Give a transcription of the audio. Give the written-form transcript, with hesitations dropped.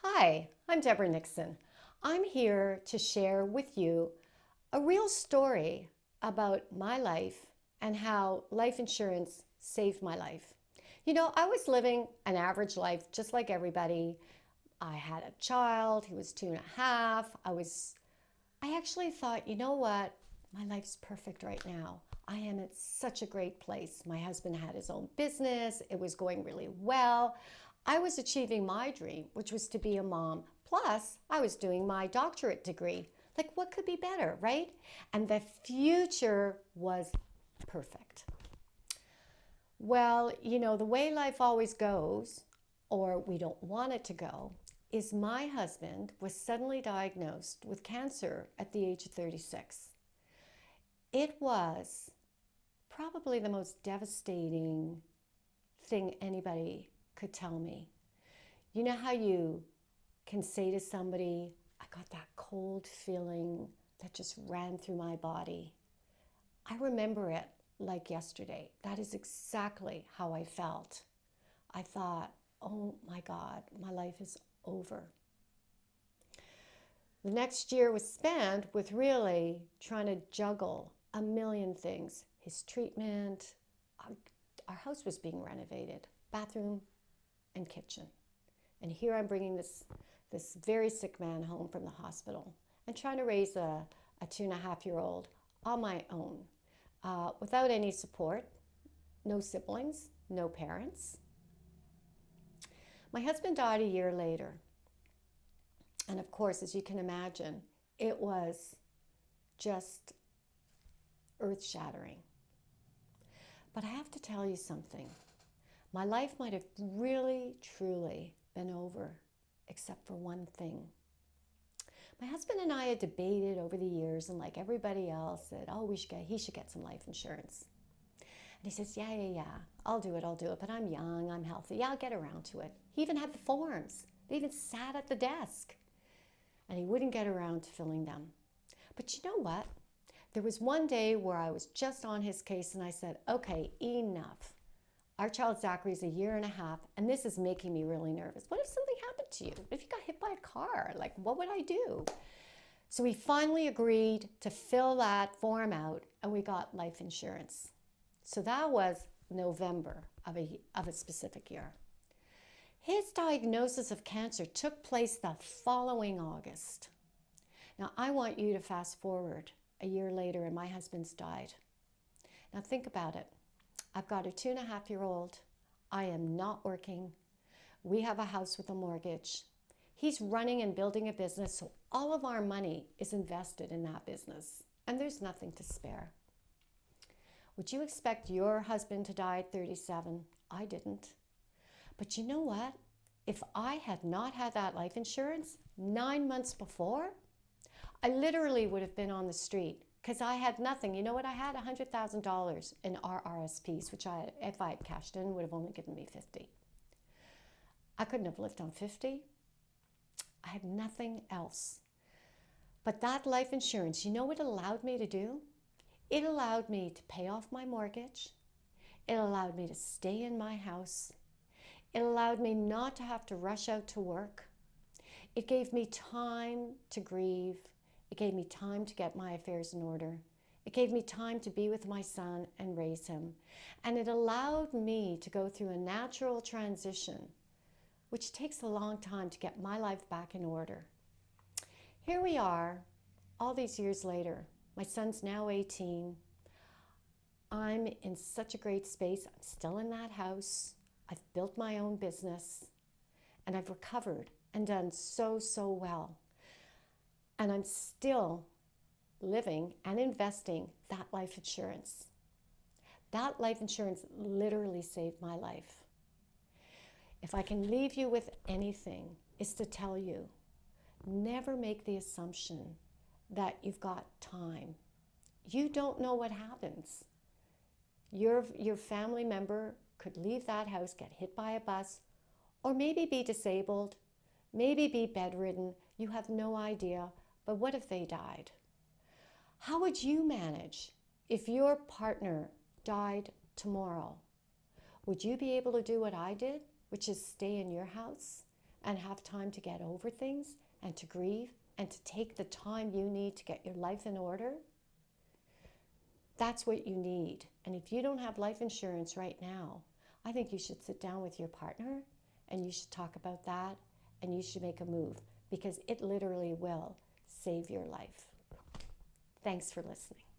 Hi, I'm Deborah Nixon. I'm here to share with you a real story about my life and how life insurance saved my life. I was living an average life just like everybody. I had a child, he was 2.5. I actually thought, you know what? My life's perfect right now. I am at such a great place. My husband had his own business, it was going really well. I was achieving my dream, which was to be a mom. Plus, I was doing my doctorate degree. Like, what could be better, right? And the future was perfect. Well, the way life always goes, or we don't want it to go, is my husband was suddenly diagnosed with cancer at the age of 36. It was probably the most devastating thing anybody could tell me. You know how you can say to somebody, I got that cold feeling that just ran through my body? I remember it like yesterday. That is exactly how I felt. I thought, oh my God, my life is over. The next year was spent with really trying to juggle a million things. His treatment, our house was being renovated, bathroom and kitchen. And here I'm bringing this very sick man home from the hospital and trying to raise a 2.5-year-old on my own without any support, no siblings, no parents. My husband died a year later. And of course, as you can imagine, it was just earth shattering. But I have to tell you something. My life might have really, truly been over, except for one thing. My husband and I had debated over the years, and like everybody else, said, "Oh, he should get some life insurance." And he says, "Yeah, I'll do it. But I'm young, I'm healthy. Yeah, I'll get around to it." He even had the forms. They even sat at the desk, and he wouldn't get around to filling them. But you know what? There was one day where I was just on his case, and I said, "Okay, enough. Our child Zachary's a year and a half, and this is making me really nervous. What if something happened to you? What if you got hit by a car? Like, what would I do?" So we finally agreed to fill that form out, and we got life insurance. So that was November of a specific year. His diagnosis of cancer took place the following August. Now, I want you to fast forward a year later, and my husband's died. Now, think about it. I've got a 2.5-year-old. I am not working. We have a house with a mortgage. He's running and building a business, so all of our money is invested in that business, and there's nothing to spare. Would you expect your husband to die at 37? I didn't. But you know what? If I had not had that life insurance 9 months before, I literally would have been on the street because I had nothing. You know what? I had $100,000 in RRSPs, which if I had cashed in, would have only given me 50. I couldn't have lived on 50. I had nothing else. But that life insurance, you know what it allowed me to do? It allowed me to pay off my mortgage. It allowed me to stay in my house. It allowed me not to have to rush out to work. It gave me time to grieve. It gave me time to get my affairs in order. It gave me time to be with my son and raise him. And it allowed me to go through a natural transition, which takes a long time to get my life back in order. Here we are, all these years later. My son's now 18. I'm in such a great space. I'm still in that house. I've built my own business, and I've recovered and done so well. And I'm still living and investing that life insurance. That life insurance literally saved my life. If I can leave you with anything, is to tell you, never make the assumption that you've got time. You don't know what happens. Your family member could leave that house, get hit by a bus, or maybe be disabled, maybe be bedridden. You have no idea. But what if they died? How would you manage if your partner died tomorrow? Would you be able to do what I did, which is stay in your house, and have time to get over things and to grieve and to take the time you need to get your life in order, that's what you need. And if you don't have life insurance right now, I think you should sit down with your partner and you should talk about that and you should make a move, because it literally will save your life. Thanks for listening.